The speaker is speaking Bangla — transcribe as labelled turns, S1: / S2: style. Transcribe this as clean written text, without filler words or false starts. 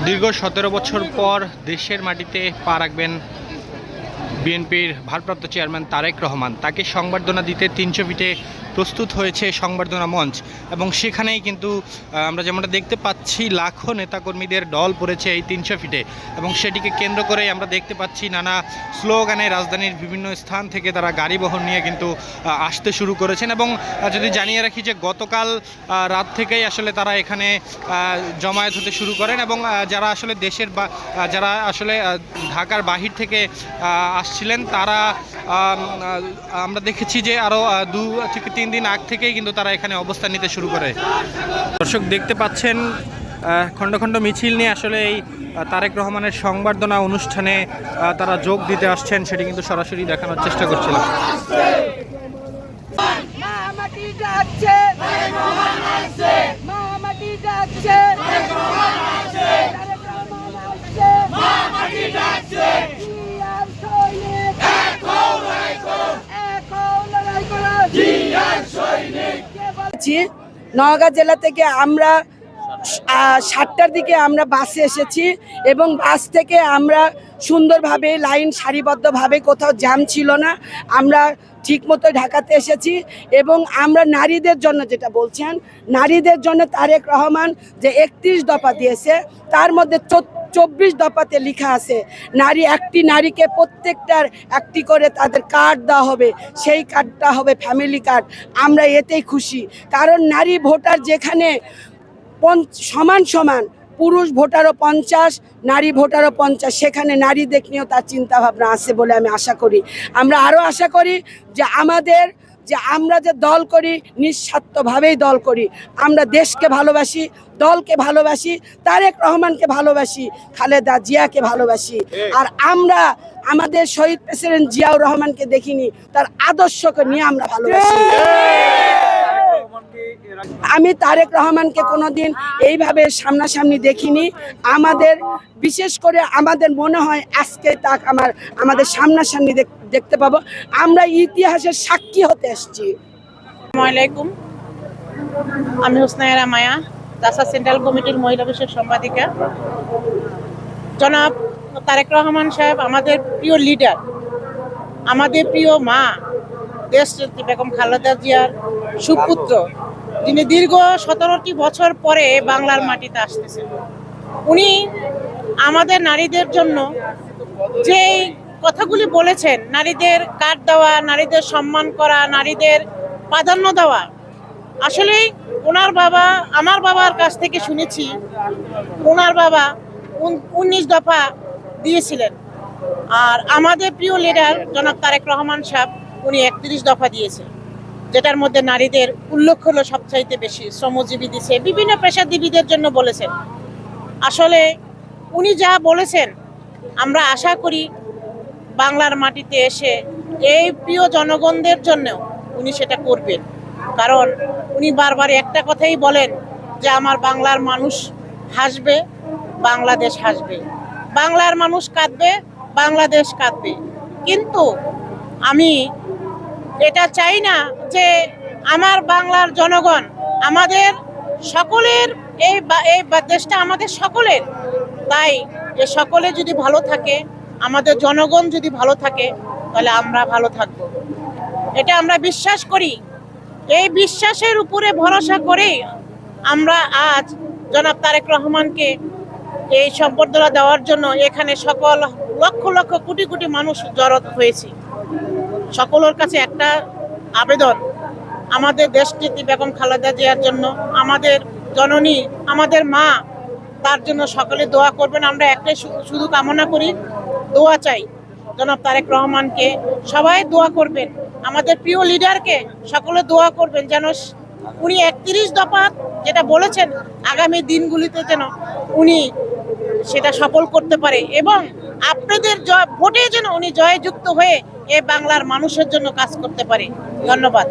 S1: দীর্ঘ ১৭ বছর পর দেশের মাটিতে পা রাখবেন বিএনপির ভারপ্রাপ্ত চেয়ারম্যান তারেক রহমান। তাকে সংবর্ধনা দিতে ৩০০ ফিটে প্রস্তুত হয়েছে সংবর্ধনা মঞ্চ, এবং সেখানেই কিন্তু আমরা যেমনটা দেখতে পাচ্ছি লাখো নেতাকর্মীদের দল পড়েছে এই ৩০০ ফিটে, এবং সেটিকে কেন্দ্র করেই আমরা দেখতে পাচ্ছি নানা স্লোগানে রাজধানীর বিভিন্ন স্থান থেকে তারা গাড়ি বহন নিয়ে কিন্তু আসতে শুরু করেছেন। এবং যদি জানিয়ে রাখি যে গতকাল রাত থেকেই আসলে তারা এখানে জমায়েত হতে শুরু করেন, এবং যারা আসলে দেশের বা যারা আসলে ঢাকার বাহির থেকে আসছিলেন তারা আমরা দেখেছি যে আরও 2 থেকে 3 দিন আগ থেকেই কিন্তু তারা এখানে অবস্থান নিতে শুরু করে। দর্শক দেখতে পাচ্ছেন খণ্ড খণ্ড মিছিল নিয়ে আসলে এই তারেক রহমানের সংবর্ধনা অনুষ্ঠানে তারা যোগ দিতে আসছেন, সেটি কিন্তু সরাসরি দেখানোর চেষ্টা করছিলাম।
S2: নওগাঁ জেলা থেকে আমরা 7টার দিকে আমরা বাসে এসেছি, এবং বাস থেকে আমরা সুন্দরভাবে লাইন সারিবদ্ধভাবে, কোথাও জ্যাম ছিল না, আমরা ঠিকমতো ঢাকাতে এসেছি। এবং আমরা নারীদের জন্য যেটা বলছেন, নারীদের জন্য তারেক রহমান যে 31 দফা দিয়েছে তার মধ্যে 24 দফাতে লেখা আছে একটি নারীকে প্রত্যেকটার একটি করে তাদের কার্ড দেওয়া হবে, সেই কার্ডটা হবে ফ্যামিলি কার্ড। আমরা এতেই খুশি, কারণ নারী ভোটার যেখানে সমান সমান, পুরুষ ভোটারও 50, নারী ভোটারও 50, সেখানে নারীদের নিয়েও তার চিন্তাভাবনা আছে বলে আমি আশা করি। আমরা আরও আশা করি যে আমরা যে দল করি নিঃস্বার্থভাবেই দল করি, আমরা দেশকে ভালোবাসি, দলকে ভালোবাসি, তারেক রহমানকে ভালোবাসি, খালেদা জিয়াকে ভালোবাসি। আর আমরা আমাদের শহীদ প্রেসিডেন্ট জিয়াউর রহমানকে দেখিনি, তার আদর্শকে নিয়ে আমরা ভালোবাসি। আমি তারেক রহমানকে কোনোদিন এইভাবে সামনাসামনি দেখিনি। আমাদের বিশেষ করে আমাদের মনে হয় আজকে আমাদের সামনাসামনি দেখতে পাবো। আমরা ইতিহাসের সাক্ষী হতে এসেছি।
S3: আসসালামু আলাইকুম, আমি হোসনায়রা মায়া, জাসা সেন্ট্রাল কমিটির মহিলা বিষয়ক সম্পাদিকা। জনাব তারেক রহমান সাহেব আমাদের প্রিয় লিডার, আমাদের প্রিয় মা, দেশনেত্রী বেগম খালেদা জিয়ার সুপুত্র, যিনি দীর্ঘ 17টি বছর পরে বাংলার মাটিতে আসতেছেন। উনি আমাদের নারীদের জন্য যেই কথাগুলি বলেছেন, নারীদের কার্ড দেওয়া, নারীদের সম্মান করা, নারীদের প্রাধান্য দেওয়া, আসলেই ওনার বাবা, আমার বাবার কাছ থেকে শুনেছি ওনার বাবা 19 দফা দিয়েছিলেন, আর আমাদের প্রিয় লিডার জনাব তারেক রহমান সাহেব উনি 31 দফা দিয়েছেন, যেটার মধ্যে নারীদের উল্লেখ হলো সবচাইতে বেশি। শ্রমজীবী দিছে, বিভিন্ন পেশাজীবীদের জন্য বলেছেন। আসলে উনি যা বলেছেন আমরা আশা করি বাংলার মাটিতে এসে এই প্রিয় জনগণদের জন্য উনি সেটা করবেন, কারণ উনি বারবার একটা কথাই বলেন যে আমার বাংলার মানুষ হাসবে, বাংলাদেশ হাসবে, বাংলার মানুষ কাঁদবে, বাংলাদেশ কাঁদবে। কিন্তু আমি এটা চাই না যে আমার বাংলার জনগণ, আমাদের সকলের এই দেশটা আমাদের সকলের, তাই এ সকলে যদি ভালো থাকে, আমাদের জনগণ যদি ভালো থাকে, তাহলে আমরা ভালো থাকব, এটা আমরা বিশ্বাস করি। এই বিশ্বাসের উপরে ভরসা করে আমরা আজ জনাব তারেক রহমানকে এই সম্বর্ধনা দেওয়ার জন্য এখানে সকল লক্ষ লক্ষ কোটি কোটি মানুষ জড়ো হয়েছি। সকলের কাছে একটা আবেদন, আমাদের দেশনেত্রী বেগম খালেদা জিয়ার জন্য, আমাদের জননী, আমাদের মা, তার জন্য সকলে দোয়া করবেন। আমরা একটাই শুধু কামনা করি, দোয়া চাই জনাব তারেক রহমানকে, সবাই দোয়া করবেন, আমাদের প্রিয় লিডারকে সকলে দোয়া করবেন যেন উনি 31 দফা যেটা বলেছেন আগামী দিনগুলিতে যেন উনি সেটা সফল করতে পারে, এবং আপনাদের ভোটে যেন উনি জয়যুক্ত হয়ে এ বাংলার মানুষের জন্য কাজ করতে পারে। ধন্যবাদ।